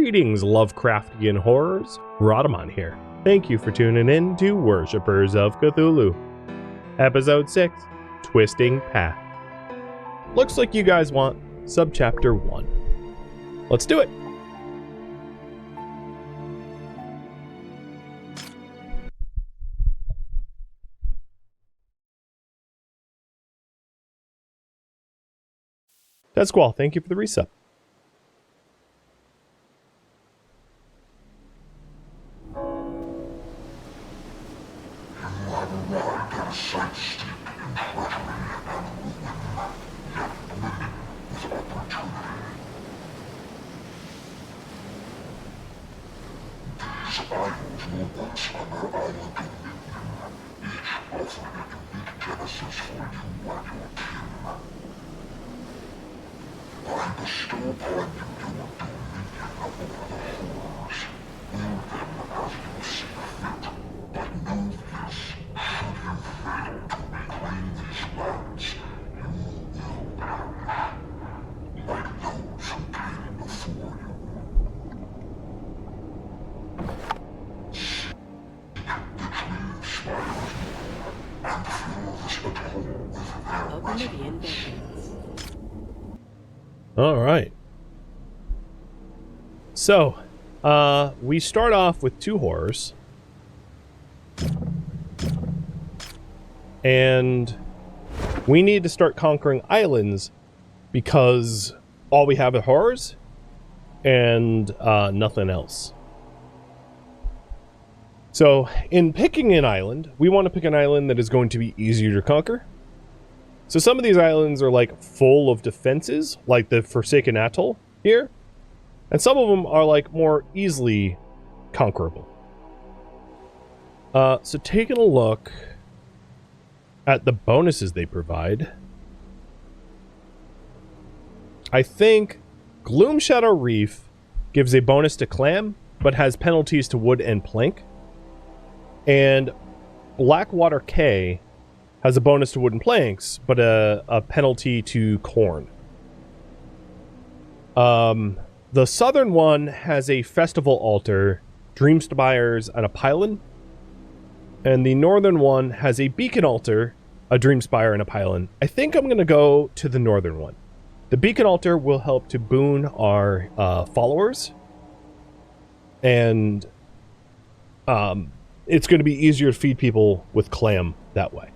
Greetings, Lovecraftian horrors. Rhadamant here. Thank you for tuning in to Worshippers of Cthulhu. Episode 6, Twisting Path. Looks like you guys want subchapter 1. Let's do it. That's Squall. Thank you for the resub. All right. So, we start off with 2 horrors. And we need to start conquering islands because all we have are horrors and nothing else. So, in picking an island, we want to pick an island that is going to be easier to conquer. So some of these islands are like full of defenses, like the Forsaken Atoll here. And some of them are like more easily conquerable. So taking a look at the bonuses they provide, I think Gloom Shadow Reef gives a bonus to clam, but has penalties to wood and plank. And Blackwater Cay has a bonus to wooden planks, but a penalty to corn. The southern one has a festival altar, dream spires, and a pylon. And the northern one has a beacon altar, a dream spire, and a pylon. I think I'm going to go to the northern one. The beacon altar will help to boon our followers. And it's going to be easier to feed people with clam that way.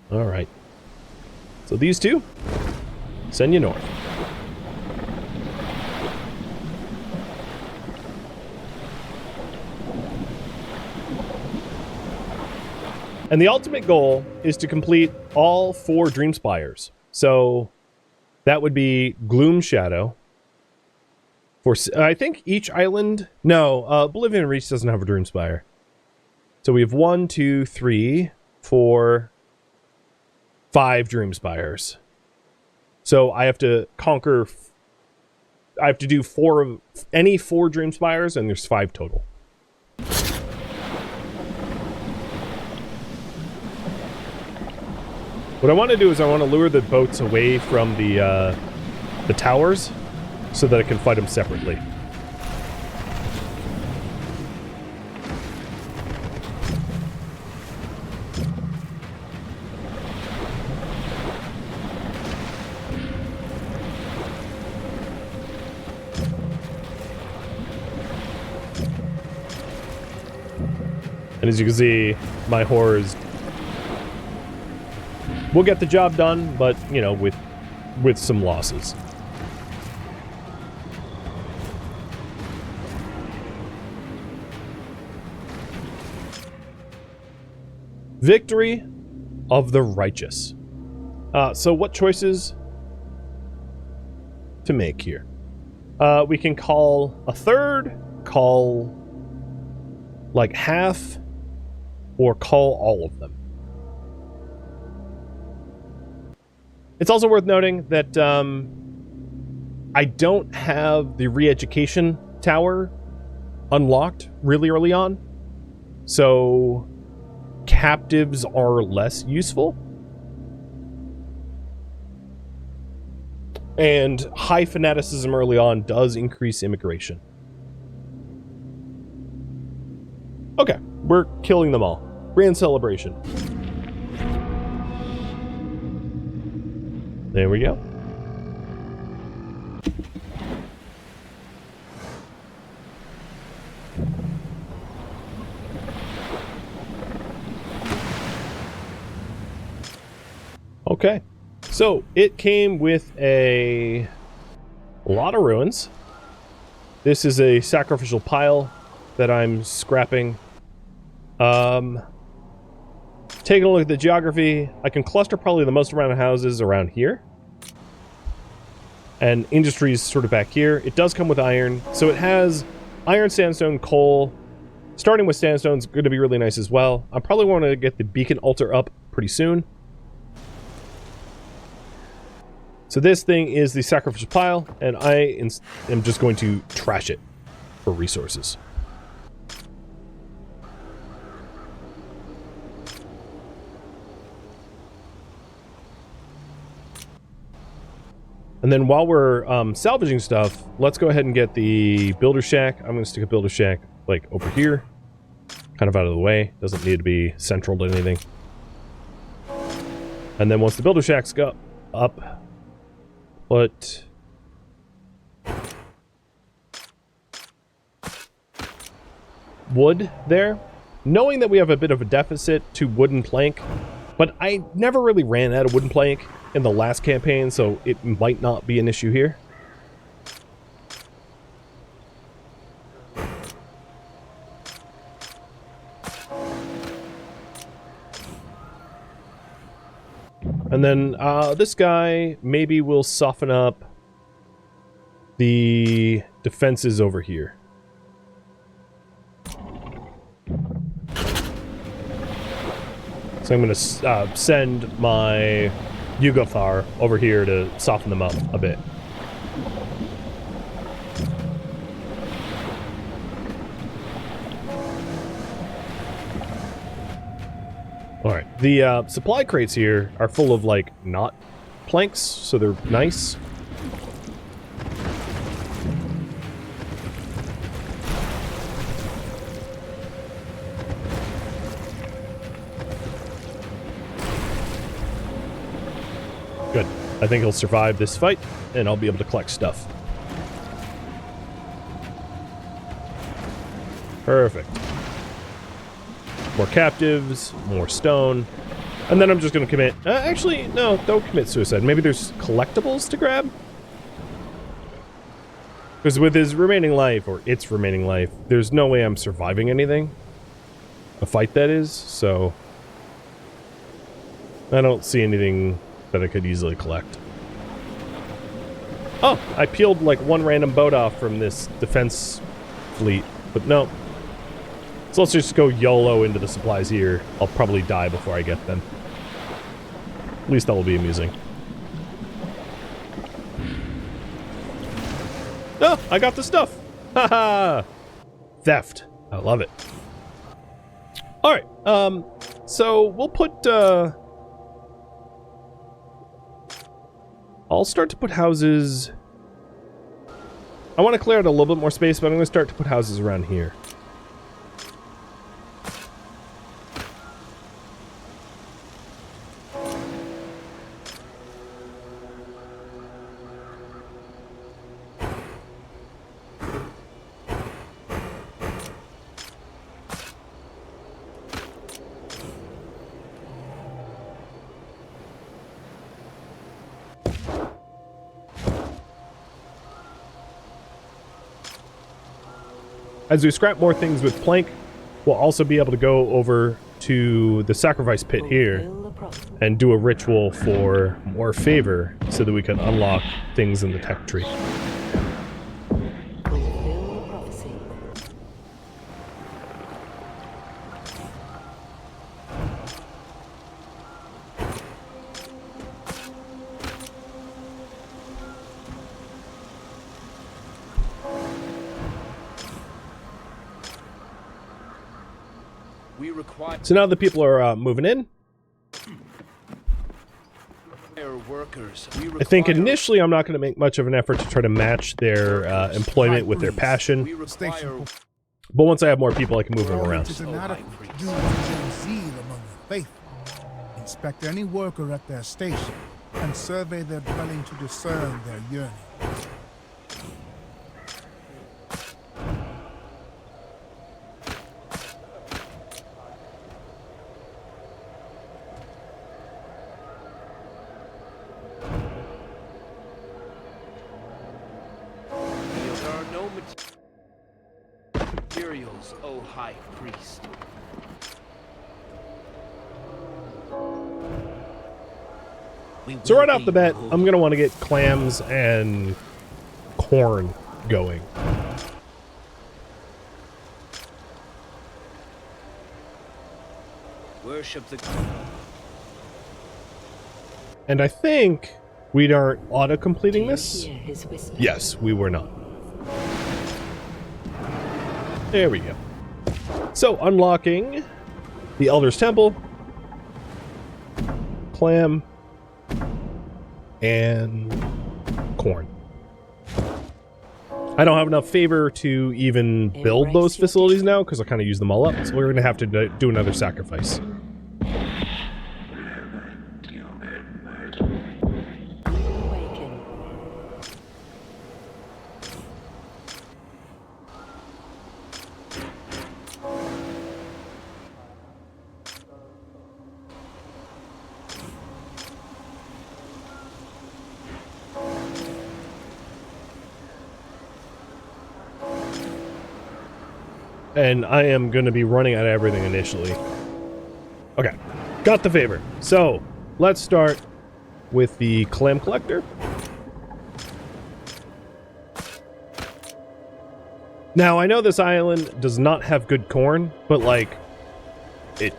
Alright. So these 2 send you north. And the ultimate goal is to complete all 4 Dream Spires. So that would be Gloom Shadow. For I think each island... No, Oblivion Reach doesn't have a Dream Spire. So we have 1, 2, 3, 4... 5 Dream Spires. So I have to conquer... I have to do 4 of... Any 4 Dream Spires, and there's 5 total. What I want to do is I want to lure the boats away from the towers, so that I can fight them separately. And as you can see, my horrors will get the job done, but, you know, with some losses. Victory of the righteous. So what choices to make here? We can call a third, call like half, or call all of them. It's also worth noting that I don't have the re-education tower unlocked really early on, so captives are less useful. And high fanaticism early on does increase immigration. Okay, we're killing them all. Grand celebration. There we go. Okay, so it came with a lot of ruins. This is a sacrificial pile that I'm scrapping. Taking a look at the geography, I can cluster probably the most amount of houses around here. And industries sort of back here. It does come with iron, so it has iron, sandstone, coal. Starting with sandstone is going to be really nice as well. I probably want to get the beacon altar up pretty soon. So this thing is the sacrificial pile, and I am just going to trash it for resources. And then while we're salvaging stuff, let's go ahead and get the builder shack. I'm going to stick a builder shack like over here, kind of out of the way. Doesn't need to be central to anything. And then once the builder shacks go up, put wood there, knowing that we have a bit of a deficit to wooden plank, but I never really ran out of wooden plank in the last campaign, so it might not be an issue here. And then this guy maybe will soften up the defenses over here. So I'm going to send my Yugothar over here to soften them up a bit. Alright, the supply crates here are full of, like, knot planks, so they're nice. Good. I think he'll survive this fight, and I'll be able to collect stuff. Perfect. More captives, more stone, and then I'm just going to commit... actually, no, don't commit suicide. Maybe there's collectibles to grab? Because with his remaining life, or its remaining life, there's no way I'm surviving anything. A fight, that is, so... I don't see anything that I could easily collect. Oh, I peeled like one random boat off from this defense fleet, but no. So let's just go YOLO into the supplies here. I'll probably die before I get them. At least that will be amusing. Oh, I got the stuff! Haha! Theft. I love it. Alright, so we'll put, I'll start to put houses... I want to clear out a little bit more space, but I'm going to start to put houses around here. As we scrap more things with plank, we'll also be able to go over to the sacrifice pit here and do a ritual for more favor so that we can unlock things in the tech tree. So now the people are moving in. I think initially I'm not going to make much of an effort to try to match their employment with their passion. But once I have more people, I can move them around. Inspect any worker at their station and survey their dwelling to discern their yearning. There are no materials, O High Priest. So right off the bat, I'm going to want to get clams and corn going. Worship the... And I think we aren't auto-completing this. Yes, we were not. There we go. So, unlocking the Elder's Temple, clam, and corn. I don't have enough favor to even build those facilities now because I kind of use them all up, so we're going to have to do another sacrifice. And I am going to be running out of everything initially. Okay, got the favor. So, let's start with the clam collector. Now, I know this island does not have good corn, but, like, it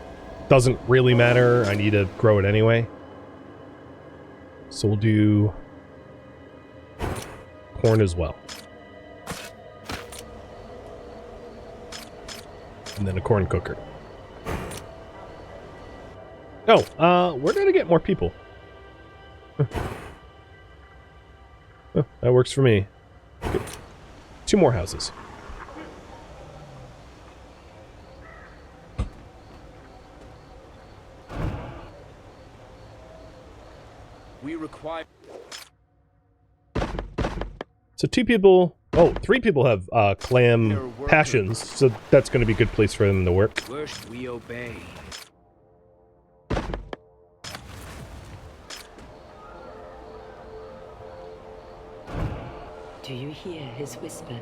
doesn't really matter. I need to grow it anyway. So we'll do corn as well. And then a corn cooker. Oh, we're gonna get more people. Oh, that works for me. Good. 2 more houses. We require... So 2 people... Oh, 3 people have clam passions, so that's going to be a good place for them to work. We obey. Do you hear his whisper?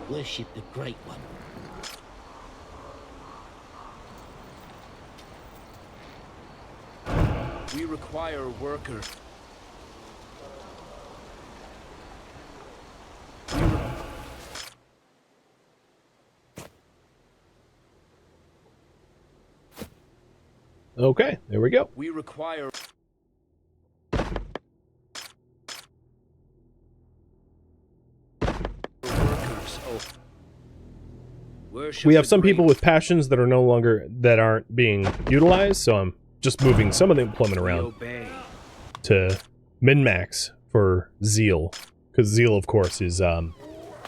Worship the Great One. We require workers. Okay, there we go. We require... workers. Oh. We have some people with passions that are no longer, that aren't being utilized, so I'm just moving some of the employment around to min-max for zeal, because zeal, of course, is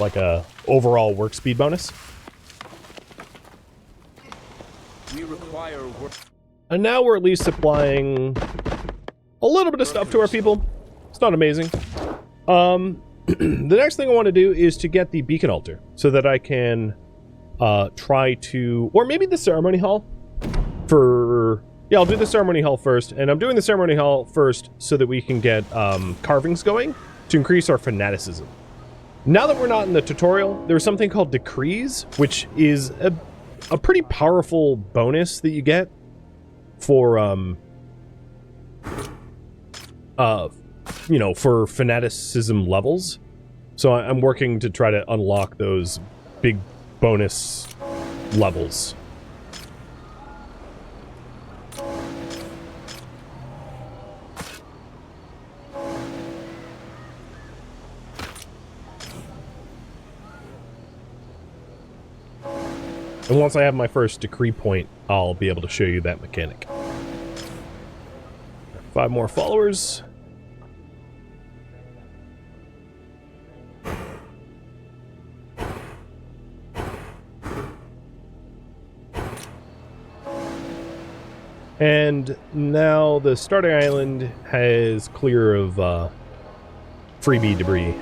like a overall work speed bonus. We require work. And now we're at least supplying a little bit of stuff to our people. It's not amazing. The next thing I want to do is to get the beacon altar so that I can try to, or maybe the ceremony hall for... Yeah, I'll do the ceremony hall first, and I'm doing the ceremony hall first so that we can get carvings going to increase our fanaticism. Now that we're not in the tutorial, there's something called decrees, which is a pretty powerful bonus that you get for, you know, for fanaticism levels. So I'm working to try to unlock those big bonus levels. And once I have my first decree point, I'll be able to show you that mechanic. 5 more followers. And now the starting island has clear of freebie debris.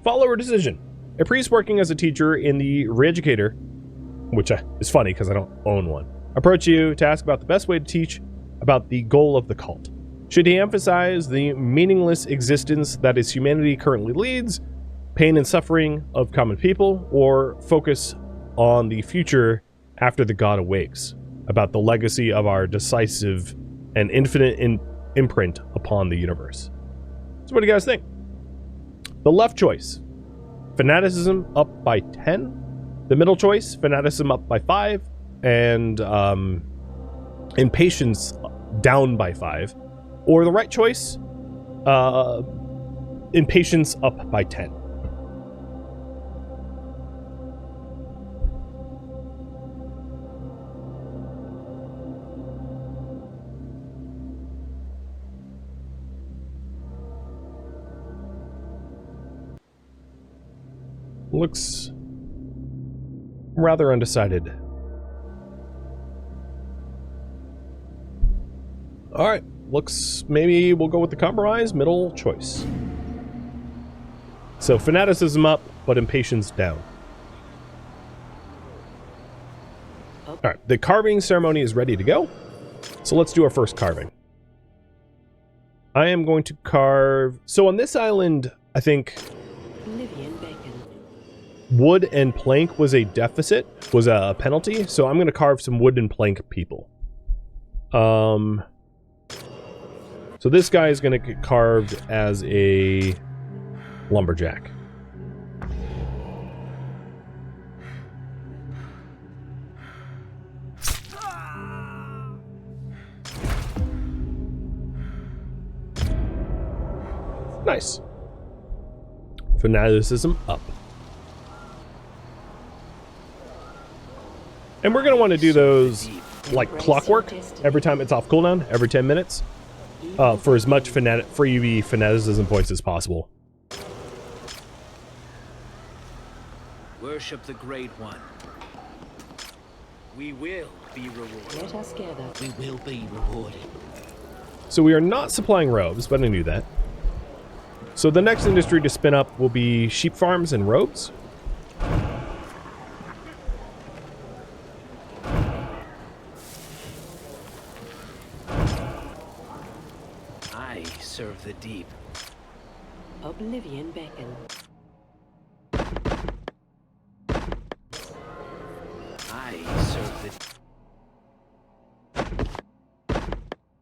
Follower decision. A priest working as a teacher in the Reeducator, which is funny because I don't own one, approach you to ask about the best way to teach about the goal of the cult. Should he emphasize the meaningless existence that is humanity currently leads, pain and suffering of common people, or focus on the future after the god awakes, about the legacy of our decisive and infinite imprint upon the universe? So what do you guys think? The left choice, fanaticism up by 10. The middle choice, fanaticism up by 5. And impatience down by 5. Or the right choice, impatience up by 10. Looks rather undecided. All right, looks maybe we'll go with the compromise, middle choice. So fanaticism up, but impatience down. All right, the carving ceremony is ready to go. So let's do our first carving. I am going to carve. So on this island, I think wood and plank was a deficit, was a penalty. So I'm going to carve some wood and plank people. So this guy is going to get carved as a lumberjack. Nice. Fanaticism up. And we're going to want to do those like clockwork every time it's off cooldown, every 10 minutes, for as much freebie fanaticism points as possible. Worship the Great One. We will be rewarded. Let us gather. We will be rewarded. So we are not supplying robes, but I knew that. So the next industry to spin up will be sheep farms and robes. I serve the deep. Oblivion beckon. I serve the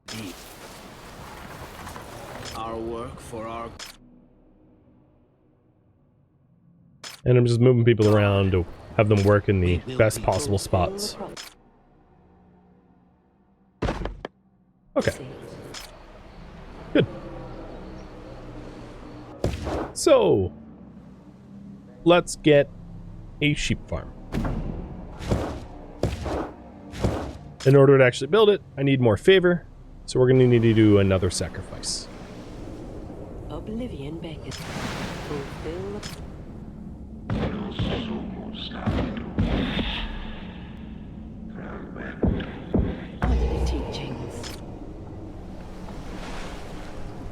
deep. Our work for our... And I'm just moving people around to have them work in the best possible spots. Okay. Good. So, let's get a sheep farm. In order to actually build it, I need more favor, so we're going to need to do another sacrifice. Oblivion beckon. Fulfill the teachings.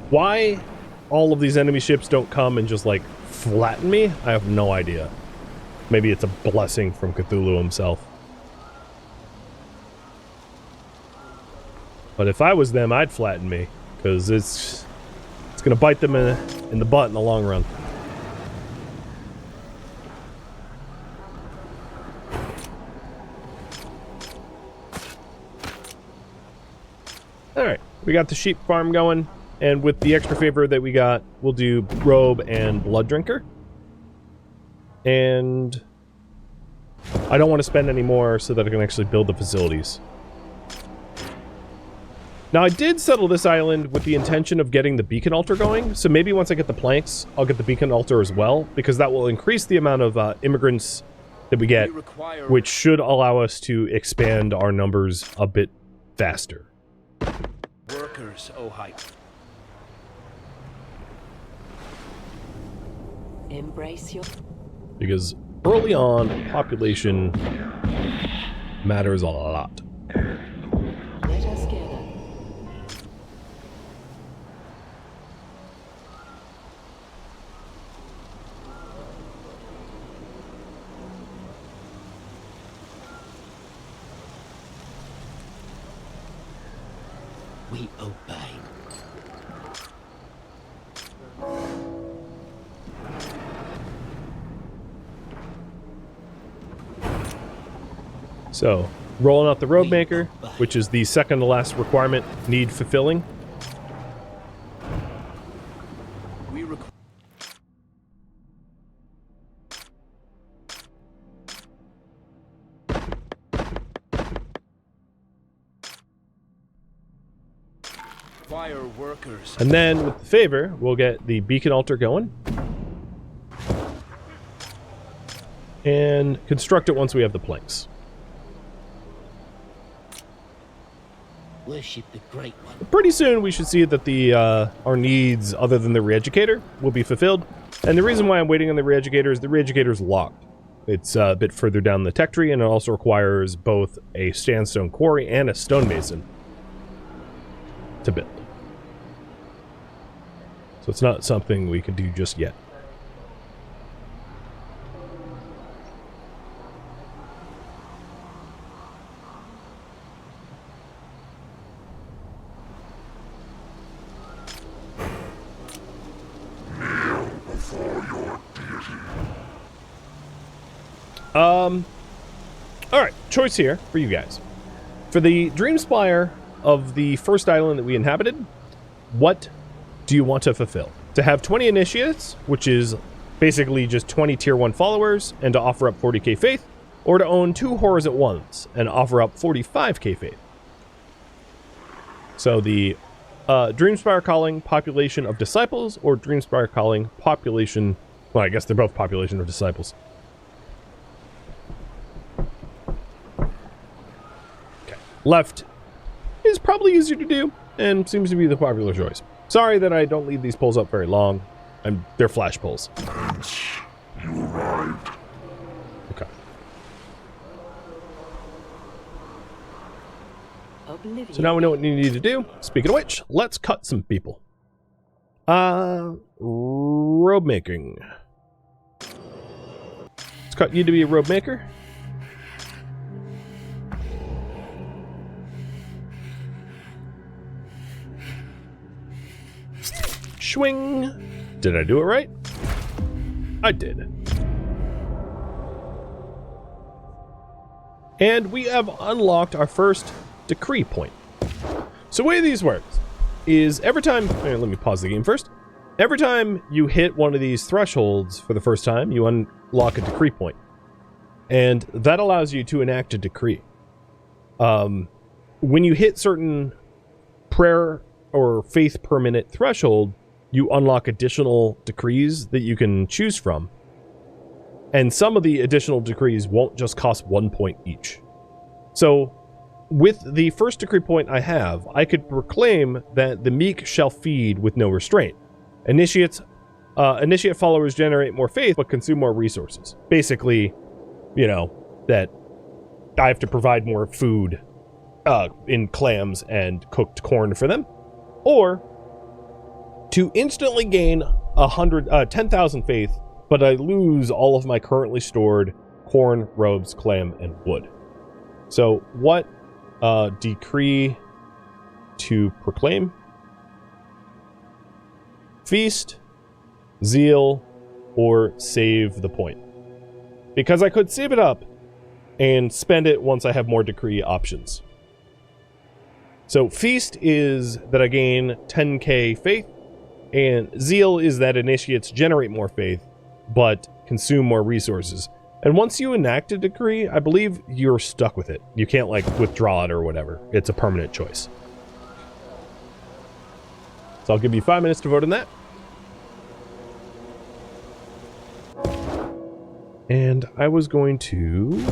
Why all of these enemy ships don't come and just like flatten me, I have no idea. Maybe it's a blessing from Cthulhu himself. But if I was them, I'd flatten me, because it's gonna bite them in the butt in the long run. Alright, we got the sheep farm going, and with the extra favor that we got, we'll do robe and blood drinker. And I don't want to spend any more so that I can actually build the facilities. Now, I did settle this island with the intention of getting the beacon altar going, so maybe once I get the planks, I'll get the beacon altar as well, because that will increase the amount of immigrants that we get, which should allow us to expand our numbers a bit faster. Workers, oh hype. Embrace your... Because early on, population matters a lot. Let us gather. We obey. So, rolling out the road maker, which is the second to last requirement, need fulfilling. We require... Fire workers. And then, with the favor, we'll get the beacon altar going. And construct it once we have the planks. Worship the Great One. Pretty soon, we should see that the our needs, other than the Reeducator, will be fulfilled. And the reason why I'm waiting on the Reeducator is the Reeducator's locked. It's a bit further down the tech tree, and it also requires both a sandstone quarry and a stonemason to build. So it's not something we can do just yet. Alright, choice here for you guys. For the Dreamspire of the first island that we inhabited, what do you want to fulfill? To have 20 initiates, which is basically just 20 tier 1 followers, and to offer up 40k faith, or to own 2 horrors at once and offer up 45k faith. So the Dreamspire calling population of disciples, or Dreamspire calling population, well, I guess they're both population of disciples. Left is probably easier to do and seems to be the popular choice. Sorry that I don't leave these polls up very long. They're flash polls. You arrived. Okay. Oblivion. So now we know what you need to do. Speaking of which, let's cut some people. Robe making. Let's cut you to be a robe maker. Swing. Did I do it right? I did. And we have unlocked our first decree point. So the way these works is every time, let me pause the game first. Every time you hit one of these thresholds for the first time, you unlock a decree point. And that allows you to enact a decree. When you hit certain prayer or faith per minute threshold, you unlock additional decrees that you can choose from. And some of the additional decrees won't just cost 1 point each. So, with the first decree point I have, I could proclaim that the meek shall feed with no restraint. Initiate followers generate more faith, but consume more resources. Basically, you know, that I have to provide more food in clams and cooked corn for them. Or to instantly gain 10,000 faith, but I lose all of my currently stored corn, robes, clam, and wood. So what decree to proclaim? Feast, zeal, or save the point. Because I could save it up and spend it once I have more decree options. So feast is that I gain 10k faith, and zeal is that initiates generate more faith, but consume more resources. And once you enact a decree, I believe you're stuck with it. You can't, like, withdraw it or whatever. It's a permanent choice. So I'll give you 5 minutes to vote on that. And I was going to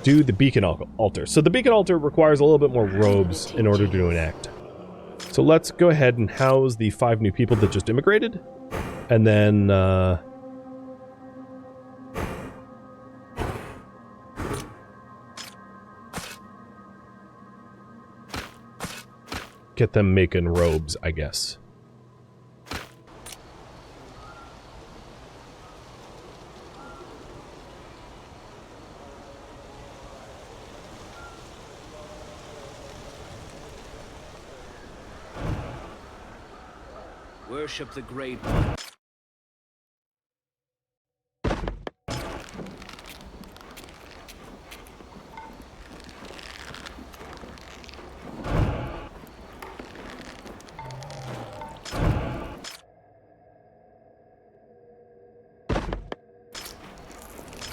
do the beacon altar. So the beacon altar requires a little bit more robes in order to do an act. So let's go ahead and house the 5 new people that just immigrated. And then get them making robes, I guess. Worship the Great One.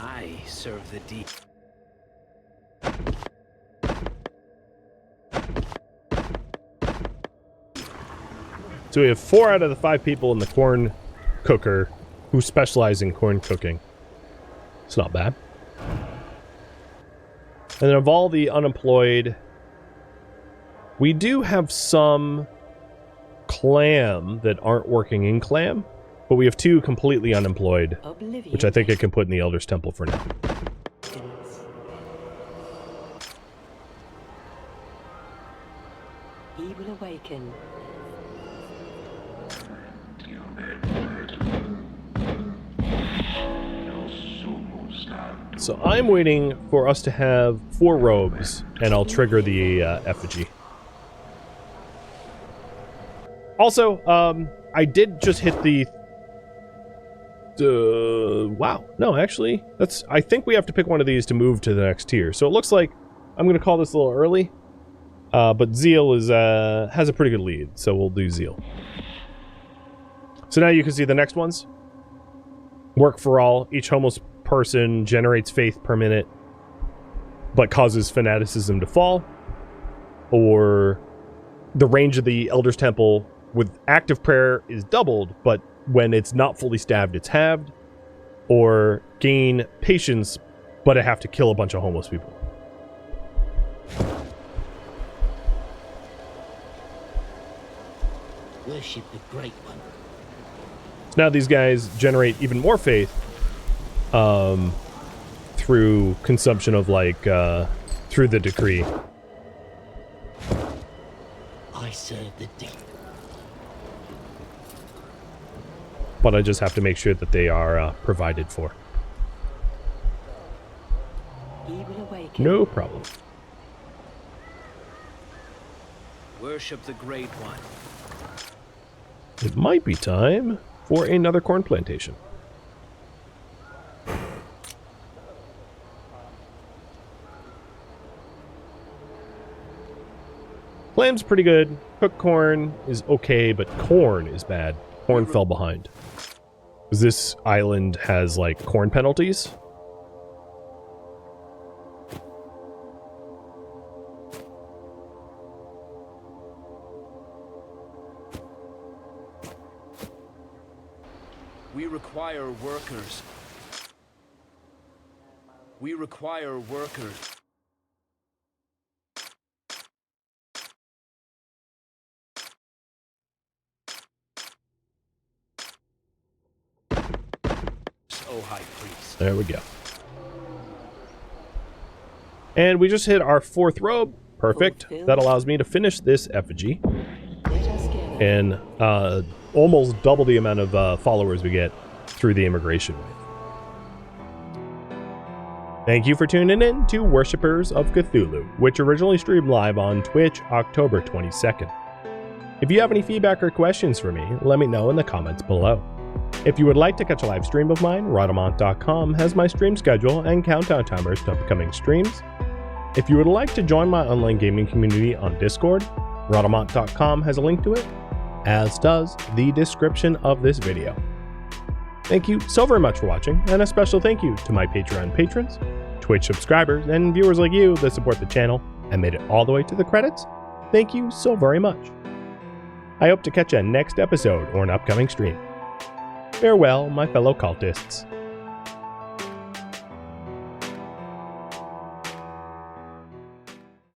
I serve the deep. So we have 4 out of the 5 people in the corn cooker who specialize in corn cooking. It's not bad. And then of all the unemployed, we do have some clam that aren't working in clam, but we have 2 completely unemployed, which I think I can put in the Elder's Temple for now. He will awaken. So I'm waiting for us to have 4 robes, and I'll trigger the effigy. Also, I did just hit the... wow. No, actually, that's... I think we have to pick one of these to move to the next tier. So it looks like I'm going to call this a little early. But Zeal is has a pretty good lead, so we'll do Zeal. So now you can see the next ones. Work for all. Each homeless person generates faith per minute, but causes fanaticism to fall. Or the range of the Elder's Temple with active prayer is doubled, but when it's not fully stabbed, it's halved. Or gain patience, but I have to kill a bunch of homeless people. Worship the Great One. So now these guys generate even more faith through consumption of, like, through the decree. I serve the deep. But I just have to make sure that they are provided for. He will awaken. No problem. Worship the Great One. It might be time for another corn plantation. Clam's pretty good. Cooked corn is okay, but corn is bad. Corn fell behind. Because this island has, like, corn penalties. We require workers. We require workers. Oh, High Priest. There we go. And we just hit our 4th robe. Perfect. That allows me to finish this effigy. Let us gather. And almost double the amount of followers we get through the immigration wave. Thank you for tuning in to Worshippers of Cthulhu, which originally streamed live on Twitch October 22nd. If you have any feedback or questions for me, let me know in the comments below. If you would like to catch a live stream of mine, Rhadamant.com has my stream schedule and countdown timers to upcoming streams. If you would like to join my online gaming community on Discord, Rhadamant.com has a link to it, as does the description of this video. Thank you so very much for watching, and a special thank you to my Patreon patrons, Twitch subscribers, and viewers like you that support the channel and made it all the way to the credits. Thank you so very much. I hope to catch you next episode or an upcoming stream. Farewell, my fellow cultists.